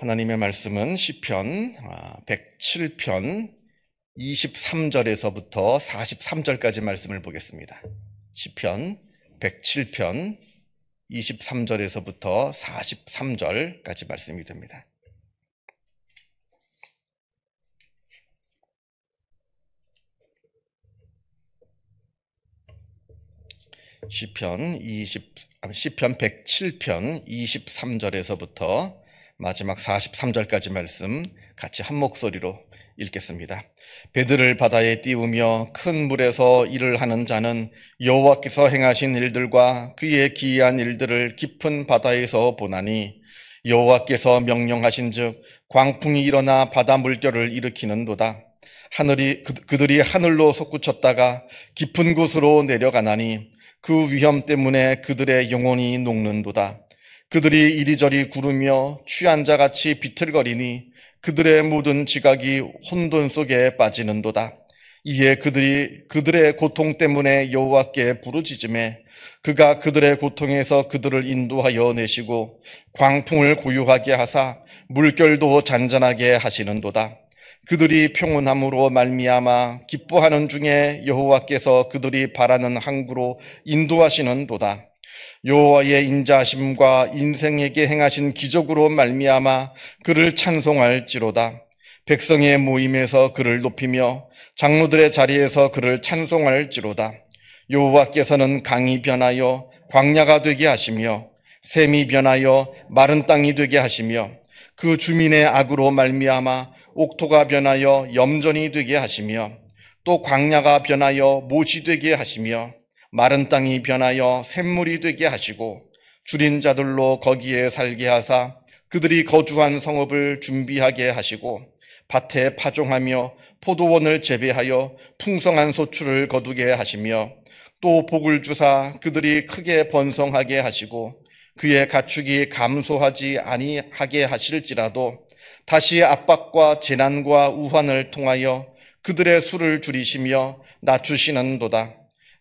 하나님의 말씀은 시편 107편 23절에서부터 43절까지 말씀을 보겠습니다. 시편 107편 23절에서부터 43절까지 말씀이 됩니다. 시편 107편 23절에서부터 마지막 43절까지 말씀 같이 한 목소리로 읽겠습니다. 배들을 바다에 띄우며 큰 물에서 일을 하는 자는 여호와께서 행하신 일들과 그의 기이한 일들을 깊은 바다에서 보나니, 여호와께서 명령하신즉 광풍이 일어나 바다 물결을 일으키는도다. 그들이 하늘로 솟구쳤다가 깊은 곳으로 내려가나니 그 위험 때문에 그들의 영혼이 녹는도다. 그들이 이리저리 구르며 취한 자같이 비틀거리니 그들의 모든 지각이 혼돈 속에 빠지는도다. 이에 그들의 고통 때문에 여호와께 부르짖으매 그가 그들의 고통에서 그들을 인도하여 내시고 광풍을 고요하게 하사 물결도 잔잔하게 하시는도다. 그들이 평온함으로 말미암아 기뻐하는 중에 여호와께서 그들이 바라는 항구로 인도하시는도다. 여호와의 인자하심과 인생에게 행하신 기적으로 말미암아 그를 찬송할지로다. 백성의 모임에서 그를 높이며 장로들의 자리에서 그를 찬송할지로다. 여호와께서는 강이 변하여 광야가 되게 하시며 샘이 변하여 마른 땅이 되게 하시며 그 주민의 악으로 말미암아 옥토가 변하여 염전이 되게 하시며 또 광야가 변하여 못이 되게 하시며 마른 땅이 변하여 샘물이 되게 하시고 줄인 자들로 거기에 살게 하사 그들이 거주한 성읍을 준비하게 하시고 밭에 파종하며 포도원을 재배하여 풍성한 소출을 거두게 하시며 또 복을 주사 그들이 크게 번성하게 하시고 그의 가축이 감소하지 아니하게 하실지라도 다시 압박과 재난과 우환을 통하여 그들의 수를 줄이시며 낮추시는도다.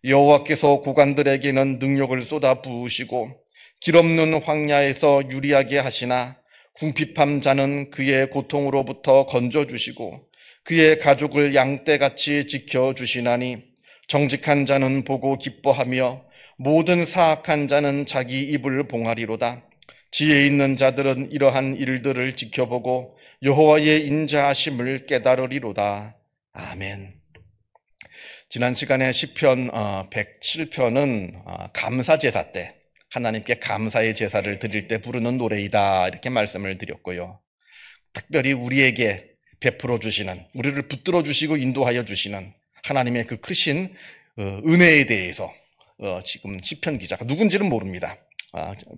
여호와께서 고관들에게는 능력을 쏟아 부으시고 길없는 황야에서 유리하게 하시나 궁핍한 자는 그의 고통으로부터 건져주시고 그의 가족을 양떼같이 지켜주시나니, 정직한 자는 보고 기뻐하며 모든 사악한 자는 자기 입을 봉하리로다. 지혜 있는 자들은 이러한 일들을 지켜보고 여호와의 인자하심을 깨달으리로다. 아멘. 지난 시간에 시편 107편은 감사제사 때 하나님께 감사의 제사를 드릴 때 부르는 노래이다, 이렇게 말씀을 드렸고요. 특별히 우리에게 베풀어 주시는, 우리를 붙들어 주시고 인도하여 주시는 하나님의 그 크신 은혜에 대해서 지금 시편 기자가 누군지는 모릅니다.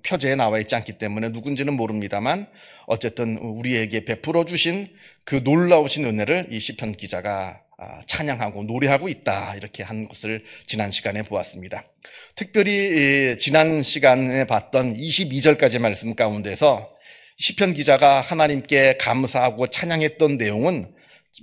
표제에 나와 있지 않기 때문에 누군지는 모릅니다만 어쨌든 우리에게 베풀어 주신 그 놀라우신 은혜를 이 시편 기자가 찬양하고 노래하고 있다, 이렇게 한 것을 지난 시간에 보았습니다. 특별히 지난 시간에 봤던 22절까지 말씀 가운데서 시편 기자가 하나님께 감사하고 찬양했던 내용은,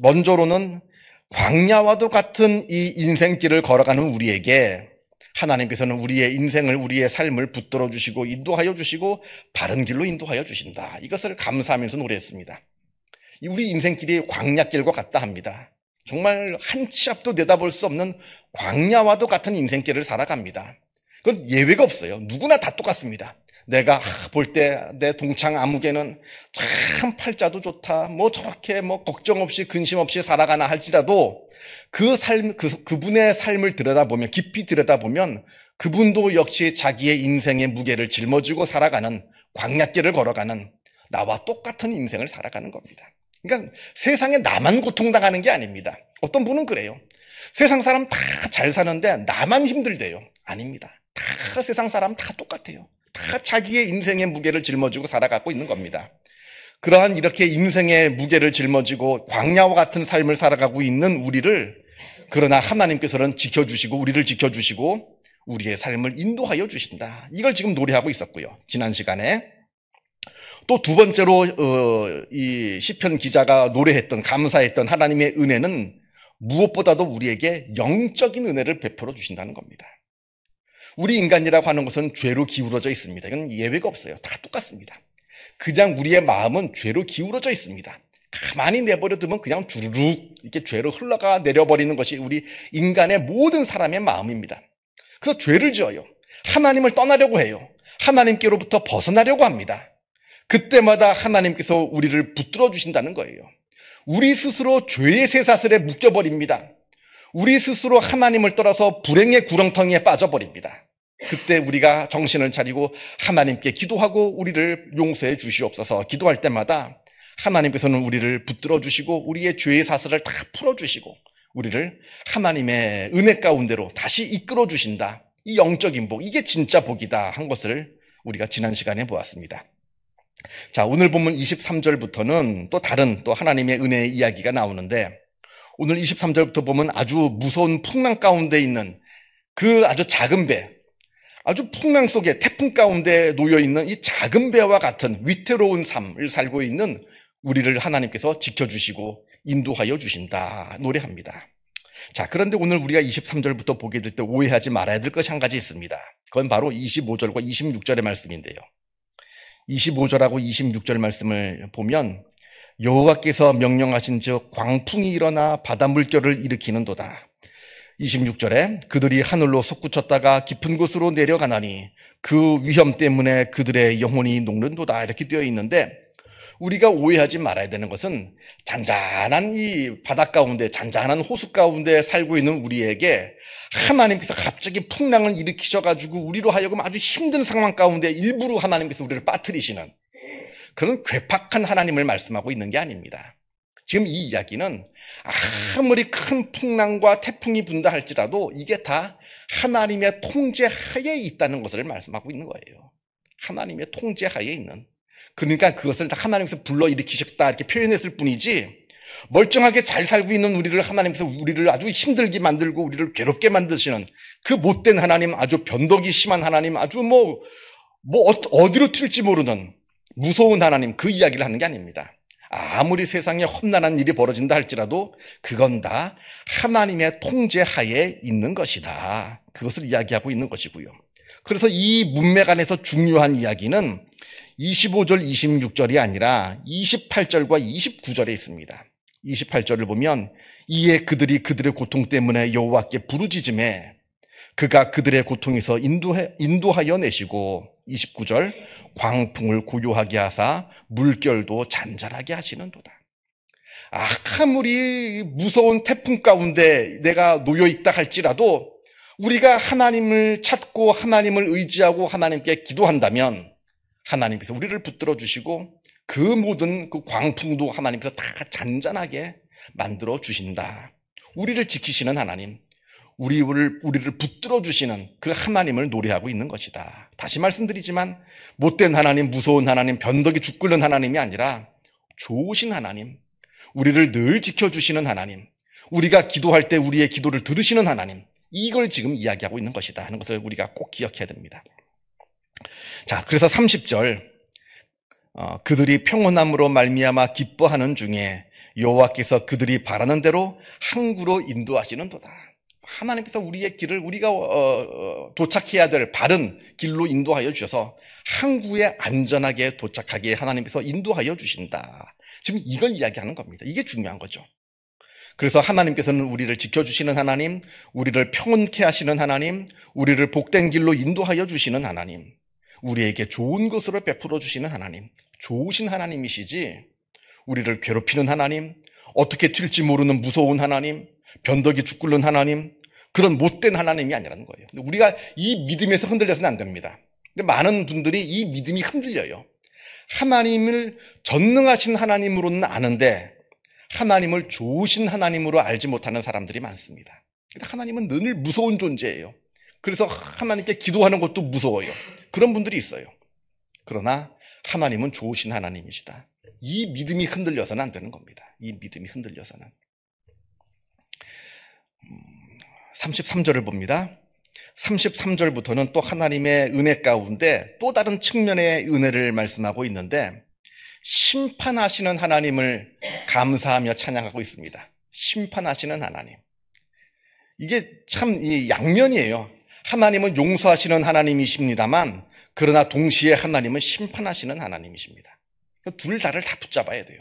먼저로는 광야와도 같은 이 인생길을 걸어가는 우리에게 하나님께서는 우리의 인생을, 우리의 삶을 붙들어 주시고 인도하여 주시고 바른 길로 인도하여 주신다, 이것을 감사하면서 노래했습니다. 우리 인생길이 광야길과 같다 합니다. 정말 한 치 앞도 내다볼 수 없는 광야와도 같은 인생길을 살아갑니다. 그건 예외가 없어요. 누구나 다 똑같습니다. 내가 볼 때 내 동창 아무개는 참 팔자도 좋다, 뭐 저렇게 뭐 걱정 없이 근심 없이 살아가나 할지라도 그분의 삶을 들여다보면, 깊이 들여다보면 그분도 역시 자기의 인생의 무게를 짊어지고 살아가는, 광야길을 걸어가는 나와 똑같은 인생을 살아가는 겁니다. 그러니까 세상에 나만 고통당하는 게 아닙니다. 어떤 분은 그래요. 세상 사람 다 잘 사는데 나만 힘들대요. 아닙니다. 다 세상 사람 다 똑같아요. 다 자기의 인생의 무게를 짊어지고 살아가고 있는 겁니다. 그러한 이렇게 인생의 무게를 짊어지고 광야와 같은 삶을 살아가고 있는 우리를, 그러나 하나님께서는 지켜주시고 우리를 지켜주시고 우리의 삶을 인도하여 주신다, 이걸 지금 노래하고 있었고요. 지난 시간에 또 두 번째로 이 시편 기자가 노래했던, 감사했던 하나님의 은혜는 무엇보다도 우리에게 영적인 은혜를 베풀어 주신다는 겁니다. 우리 인간이라고 하는 것은 죄로 기울어져 있습니다. 이건 예외가 없어요. 다 똑같습니다. 그냥 우리의 마음은 죄로 기울어져 있습니다. 가만히 내버려 두면 그냥 주르륵 이렇게 죄로 흘러가 내려버리는 것이 우리 인간의 모든 사람의 마음입니다. 그래서 죄를 지어요. 하나님을 떠나려고 해요. 하나님께로부터 벗어나려고 합니다. 그때마다 하나님께서 우리를 붙들어 주신다는 거예요. 우리 스스로 죄의 쇠사슬에 묶여버립니다. 우리 스스로 하나님을 떠나서 불행의 구렁텅이에 빠져버립니다. 그때 우리가 정신을 차리고 하나님께 기도하고 우리를 용서해 주시옵소서 기도할 때마다 하나님께서는 우리를 붙들어 주시고 우리의 죄의 사슬을 다 풀어 주시고 우리를 하나님의 은혜 가운데로 다시 이끌어 주신다. 이 영적인 복, 이게 진짜 복이다 한 것을 우리가 지난 시간에 보았습니다. 자, 오늘 본문 23절부터는 또 다른 또 하나님의 은혜의 이야기가 나오는데 오늘 23절부터 보면 아주 무서운 풍랑 가운데 있는 그 아주 작은 배, 아주 풍랑 속에 태풍 가운데 놓여있는 이 작은 배와 같은 위태로운 삶을 살고 있는 우리를 하나님께서 지켜주시고 인도하여 주신다 노래합니다. 자, 그런데 오늘 우리가 23절부터 보게 될 때 오해하지 말아야 될 것이 한 가지 있습니다. 그건 바로 25절과 26절의 말씀인데요. 25절하고 26절 말씀을 보면 여호와께서 명령하신 즉 광풍이 일어나 바다 물결을 일으키는도다. 26절에 그들이 하늘로 솟구쳤다가 깊은 곳으로 내려가나니 그 위험 때문에 그들의 영혼이 녹는도다 이렇게 되어 있는데 우리가 오해하지 말아야 되는 것은 잔잔한 이 바다 가운데 잔잔한 호수 가운데 살고 있는 우리에게 하나님께서 갑자기 풍랑을 일으키셔가지고 우리로 하여금 아주 힘든 상황 가운데 일부러 하나님께서 우리를 빠뜨리시는 그런 괴팍한 하나님을 말씀하고 있는 게 아닙니다. 지금 이 이야기는 아무리 큰 풍랑과 태풍이 분다 할지라도 이게 다 하나님의 통제 하에 있다는 것을 말씀하고 있는 거예요. 하나님의 통제 하에 있는. 그러니까 그것을 하나님께서 불러일으키셨다 이렇게 표현했을 뿐이지 멀쩡하게 잘 살고 있는 우리를 하나님께서 우리를 아주 힘들게 만들고 우리를 괴롭게 만드시는 그 못된 하나님, 아주 변덕이 심한 하나님, 아주 어디로 튈지 모르는 무서운 하나님, 그 이야기를 하는 게 아닙니다. 아무리 세상에 험난한 일이 벌어진다 할지라도 그건 다 하나님의 통제 하에 있는 것이다. 그것을 이야기하고 있는 것이고요. 그래서 이 문맥 안에서 중요한 이야기는 25절, 26절이 아니라 28절과 29절에 있습니다. 28절을 보면 이에 그들이 그들의 고통 때문에 여호와께 부르짖음에 그가 그들의 고통에서 인도하여 내시고 29절 광풍을 고요하게 하사 물결도 잔잔하게 하시는도다. 아무리 무서운 태풍 가운데 내가 놓여있다 할지라도 우리가 하나님을 찾고 하나님을 의지하고 하나님께 기도한다면 하나님께서 우리를 붙들어 주시고 그 모든 그 광풍도 하나님께서 다 잔잔하게 만들어 주신다. 우리를 지키시는 하나님, 우리를 붙들어 주시는 그 하나님을 노래하고 있는 것이다. 다시 말씀드리지만 못된 하나님, 무서운 하나님, 변덕이 죽 끓는 하나님이 아니라 좋으신 하나님, 우리를 늘 지켜주시는 하나님, 우리가 기도할 때 우리의 기도를 들으시는 하나님, 이걸 지금 이야기하고 있는 것이다 하는 것을 우리가 꼭 기억해야 됩니다. 자, 그래서 30절 그들이 평온함으로 말미암아 기뻐하는 중에 여호와께서 그들이 바라는 대로 항구로 인도하시는도다. 하나님께서 우리의 길을 우리가 도착해야 될 바른 길로 인도하여 주셔서 항구에 안전하게 도착하게 하나님께서 인도하여 주신다. 지금 이걸 이야기하는 겁니다. 이게 중요한 거죠. 그래서 하나님께서는 우리를 지켜주시는 하나님, 우리를 평온케 하시는 하나님, 우리를 복된 길로 인도하여 주시는 하나님, 우리에게 좋은 것으로 베풀어 주시는 하나님, 좋으신 하나님이시지 우리를 괴롭히는 하나님, 어떻게 튈지 모르는 무서운 하나님, 변덕이 죽 끓는 하나님, 그런 못된 하나님이 아니라는 거예요. 우리가 이 믿음에서 흔들려서는 안 됩니다. 근데 많은 분들이 이 믿음이 흔들려요. 하나님을 전능하신 하나님으로는 아는데 하나님을 좋으신 하나님으로 알지 못하는 사람들이 많습니다. 하나님은 늘 무서운 존재예요. 그래서 하나님께 기도하는 것도 무서워요. 그런 분들이 있어요. 그러나 하나님은 좋으신 하나님이시다. 이 믿음이 흔들려서는 안 되는 겁니다. 이 믿음이 흔들려서는. 33절을 봅니다. 33절부터는 또 하나님의 은혜 가운데 또 다른 측면의 은혜를 말씀하고 있는데 심판하시는 하나님을 감사하며 찬양하고 있습니다. 심판하시는 하나님. 이게 참 양면이에요. 하나님은 용서하시는 하나님이십니다만 그러나 동시에 하나님은 심판하시는 하나님이십니다. 둘 다를 다 붙잡아야 돼요.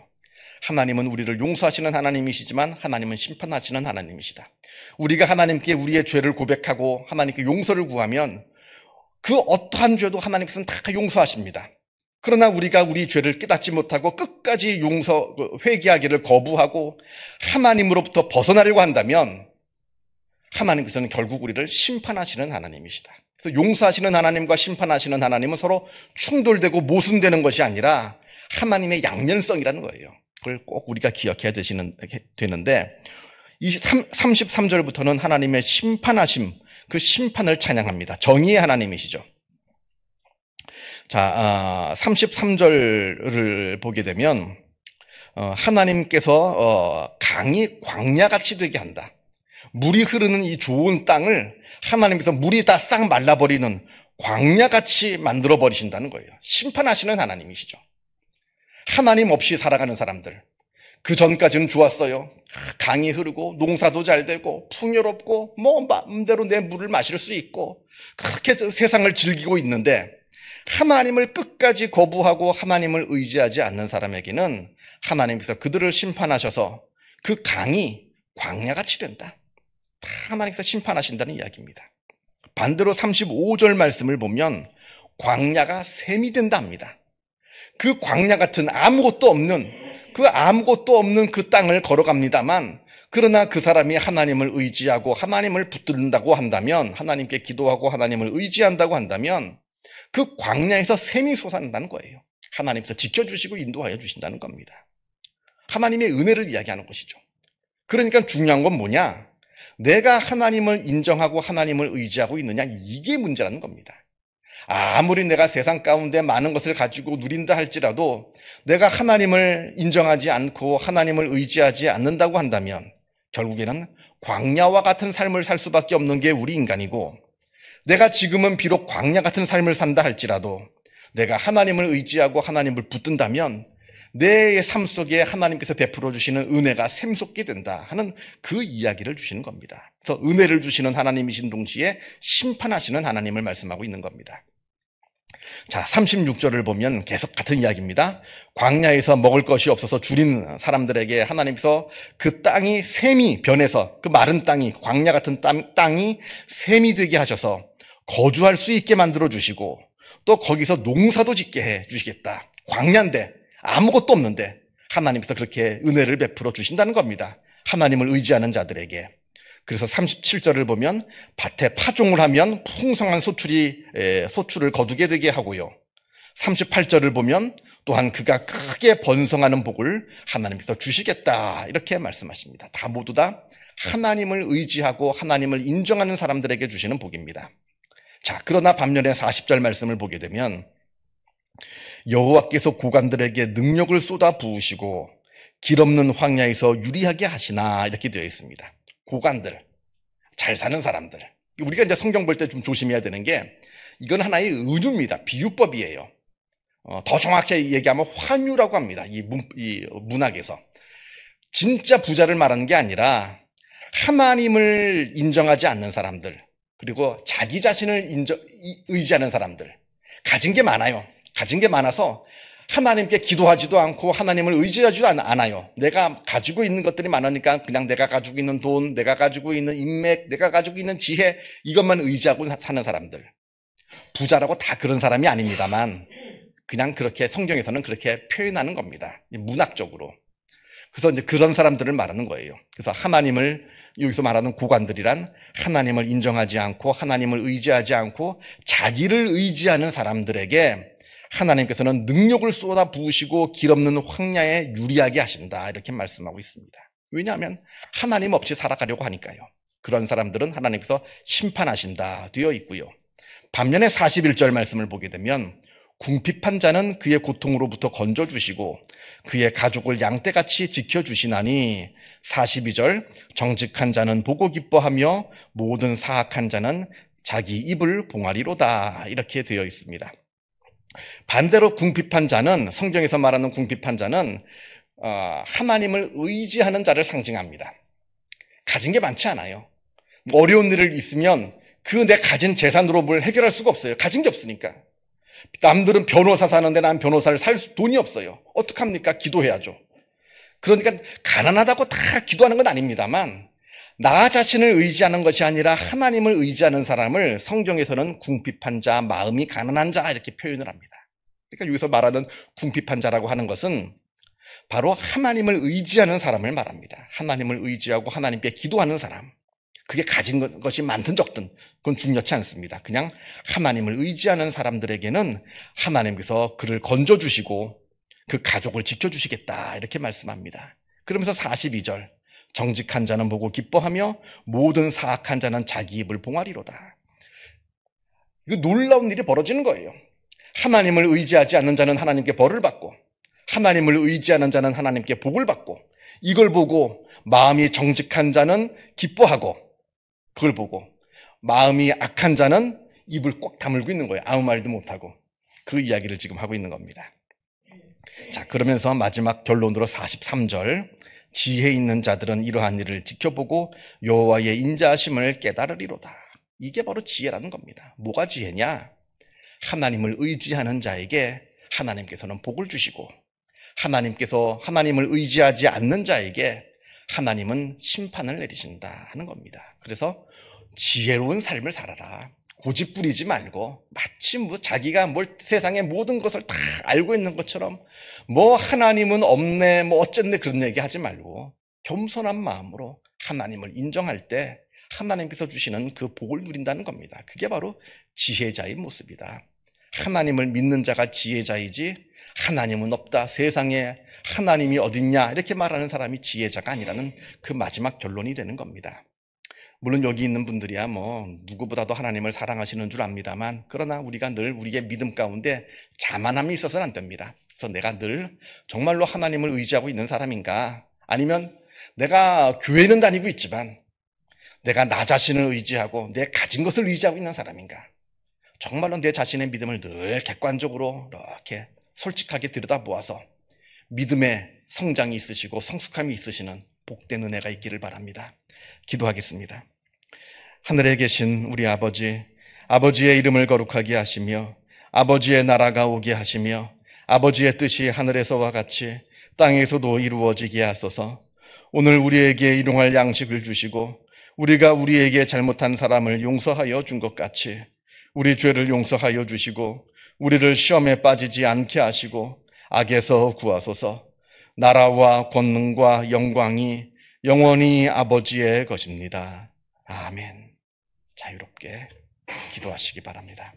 하나님은 우리를 용서하시는 하나님이시지만 하나님은 심판하시는 하나님이시다. 우리가 하나님께 우리의 죄를 고백하고 하나님께 용서를 구하면 그 어떠한 죄도 하나님께서는 다 용서하십니다. 그러나 우리가 우리 죄를 깨닫지 못하고 끝까지 회개하기를 거부하고 하나님으로부터 벗어나려고 한다면 하나님께서는 결국 우리를 심판하시는 하나님이시다. 그래서 용서하시는 하나님과 심판하시는 하나님은 서로 충돌되고 모순되는 것이 아니라 하나님의 양면성이라는 거예요. 그걸 꼭 우리가 기억해야 되는데 33절부터는 하나님의 심판하심, 그 심판을 찬양합니다. 정의의 하나님이시죠. 자, 33절을 보게 되면 하나님께서 강이 광야같이 되게 한다. 물이 흐르는 이 좋은 땅을 하나님께서 물이 다 싹 말라버리는 광야같이 만들어버리신다는 거예요. 심판하시는 하나님이시죠. 하나님 없이 살아가는 사람들, 그 전까지는 좋았어요. 강이 흐르고 농사도 잘 되고 풍요롭고 마음대로 내 물을 마실 수 있고 그렇게 세상을 즐기고 있는데 하나님을 끝까지 거부하고 하나님을 의지하지 않는 사람에게는 하나님께서 그들을 심판하셔서 그 강이 광야같이 된다. 다 하나님께서 심판하신다는 이야기입니다. 반대로 35절 말씀을 보면 광야가 샘이 된다 합니다. 그 광야 같은 아무것도 없는 그 땅을 걸어갑니다만, 그러나 그 사람이 하나님을 의지하고 하나님을 붙든다고 한다면, 하나님께 기도하고 하나님을 의지한다고 한다면 그 광야에서 샘이 솟아난다는 거예요. 하나님께서 지켜주시고 인도하여 주신다는 겁니다. 하나님의 은혜를 이야기하는 것이죠. 그러니까 중요한 건 뭐냐? 내가 하나님을 인정하고 하나님을 의지하고 있느냐, 이게 문제라는 겁니다. 아무리 내가 세상 가운데 많은 것을 가지고 누린다 할지라도 내가 하나님을 인정하지 않고 하나님을 의지하지 않는다고 한다면 결국에는 광야와 같은 삶을 살 수밖에 없는 게 우리 인간이고, 내가 지금은 비록 광야 같은 삶을 산다 할지라도 내가 하나님을 의지하고 하나님을 붙든다면 내 삶 속에 하나님께서 베풀어 주시는 은혜가 샘솟게 된다 하는 그 이야기를 주시는 겁니다. 그래서 은혜를 주시는 하나님이신 동시에 심판하시는 하나님을 말씀하고 있는 겁니다. 자, 36절을 보면 계속 같은 이야기입니다. 광야에서 먹을 것이 없어서 줄인 사람들에게 하나님께서 그 땅이 샘이 변해서, 그 마른 땅이, 광야 같은 땅이 샘이 되게 하셔서 거주할 수 있게 만들어 주시고, 또 거기서 농사도 짓게 해 주시겠다. 광야인데 아무것도 없는데 하나님께서 그렇게 은혜를 베풀어 주신다는 겁니다. 하나님을 의지하는 자들에게. 그래서 37절을 보면 밭에 파종을 하면 풍성한 소출을 거두게 되게 하고요. 38절을 보면 또한 그가 크게 번성하는 복을 하나님께서 주시겠다, 이렇게 말씀하십니다. 다 모두 다 하나님을 의지하고 하나님을 인정하는 사람들에게 주시는 복입니다. 자, 그러나 반면에 40절 말씀을 보게 되면 여호와께서 고관들에게 능력을 쏟아 부으시고 길 없는 황야에서 유리하게 하시나, 이렇게 되어 있습니다. 고관들, 잘 사는 사람들. 우리가 이제 성경 볼 때 좀 조심해야 되는 게, 이건 하나의 은유입니다. 비유법이에요. 더 정확히 얘기하면 환유라고 합니다. 이 문학에서. 진짜 부자를 말하는 게 아니라 하나님을 인정하지 않는 사람들, 그리고 자기 자신을 의지하는 사람들. 가진 게 많아요. 가진 게 많아서 하나님께 기도하지도 않고 하나님을 의지하지도 않아요. 내가 가지고 있는 것들이 많으니까 그냥 내가 가지고 있는 돈, 내가 가지고 있는 인맥, 내가 가지고 있는 지혜, 이것만 의지하고 사는 사람들. 부자라고 다 그런 사람이 아닙니다만 그냥 그렇게 성경에서는 그렇게 표현하는 겁니다. 문학적으로. 그래서 이제 그런 사람들을 말하는 거예요. 그래서 하나님을, 여기서 말하는 고관들이란 하나님을 인정하지 않고 하나님을 의지하지 않고 자기를 의지하는 사람들에게 하나님께서는 능력을 쏟아 부으시고 길 없는 황야에 유리하게 하신다, 이렇게 말씀하고 있습니다. 왜냐하면 하나님 없이 살아가려고 하니까요. 그런 사람들은 하나님께서 심판하신다 되어 있고요. 반면에 41절 말씀을 보게 되면 궁핍한 자는 그의 고통으로부터 건져주시고 그의 가족을 양떼같이 지켜주시나니, 42절 정직한 자는 보고 기뻐하며 모든 사악한 자는 자기 입을 봉하리로다, 이렇게 되어 있습니다. 반대로 궁핍한 자는, 성경에서 말하는 궁핍한 자는 하나님을 의지하는 자를 상징합니다. 가진 게 많지 않아요. 어려운 일을 있으면 그 내 가진 재산으로 뭘 해결할 수가 없어요. 가진 게 없으니까. 남들은 변호사 사는데 난 변호사를 살 돈이 없어요. 어떡합니까? 기도해야죠. 그러니까 가난하다고 다 기도하는 건 아닙니다만 나 자신을 의지하는 것이 아니라 하나님을 의지하는 사람을 성경에서는 궁핍한 자, 마음이 가난한 자 이렇게 표현을 합니다. 그러니까 여기서 말하는 궁핍한 자라고 하는 것은 바로 하나님을 의지하는 사람을 말합니다. 하나님을 의지하고 하나님께 기도하는 사람. 그게 가진 것이 많든 적든 그건 중요치 않습니다. 그냥 하나님을 의지하는 사람들에게는 하나님께서 그를 건져주시고 그 가족을 지켜주시겠다 이렇게 말씀합니다. 그러면서 42절 정직한 자는 보고 기뻐하며 모든 사악한 자는 자기 입을 봉하리로다. 이거 놀라운 일이 벌어지는 거예요. 하나님을 의지하지 않는 자는 하나님께 벌을 받고 하나님을 의지하는 자는 하나님께 복을 받고 이걸 보고 마음이 정직한 자는 기뻐하고 그걸 보고 마음이 악한 자는 입을 꽉 다물고 있는 거예요. 아무 말도 못하고. 그 이야기를 지금 하고 있는 겁니다. 자, 그러면서 마지막 결론으로 43절 지혜 있는 자들은 이러한 일을 지켜보고 여호와의 인자하심을 깨달으리로다. 이게 바로 지혜라는 겁니다. 뭐가 지혜냐? 하나님을 의지하는 자에게 하나님께서는 복을 주시고 하나님께서 하나님을 의지하지 않는 자에게 하나님은 심판을 내리신다 하는 겁니다. 그래서 지혜로운 삶을 살아라. 고집 부리지 말고 마치 자기가 세상의 모든 것을 다 알고 있는 것처럼 하나님은 없네 어쨌네 그런 얘기 하지 말고 겸손한 마음으로 하나님을 인정할 때 하나님께서 주시는 그 복을 누린다는 겁니다. 그게 바로 지혜자의 모습이다. 하나님을 믿는 자가 지혜자이지 하나님은 없다. 세상에 하나님이 어딨냐 이렇게 말하는 사람이 지혜자가 아니라는 그 마지막 결론이 되는 겁니다. 물론 여기 있는 분들이야 누구보다도 하나님을 사랑하시는 줄 압니다만 그러나 우리가 늘 우리의 믿음 가운데 자만함이 있어서는 안 됩니다. 그래서 내가 늘 정말로 하나님을 의지하고 있는 사람인가 아니면 내가 교회는 다니고 있지만 내가 나 자신을 의지하고 내 가진 것을 의지하고 있는 사람인가 정말로 내 자신의 믿음을 늘 객관적으로 이렇게 솔직하게 들여다보아서 믿음의 성장이 있으시고 성숙함이 있으시는 복된 은혜가 있기를 바랍니다. 기도하겠습니다. 하늘에 계신 우리 아버지, 아버지의 이름을 거룩하게 하시며 아버지의 나라가 오게 하시며 아버지의 뜻이 하늘에서와 같이 땅에서도 이루어지게 하소서. 오늘 우리에게 일용할 양식을 주시고 우리가 우리에게 잘못한 사람을 용서하여 준 것 같이 우리 죄를 용서하여 주시고 우리를 시험에 빠지지 않게 하시고 악에서 구하소서. 나라와 권능과 영광이 영원히 아버지의 것입니다. 아멘. 자유롭게 기도하시기 바랍니다.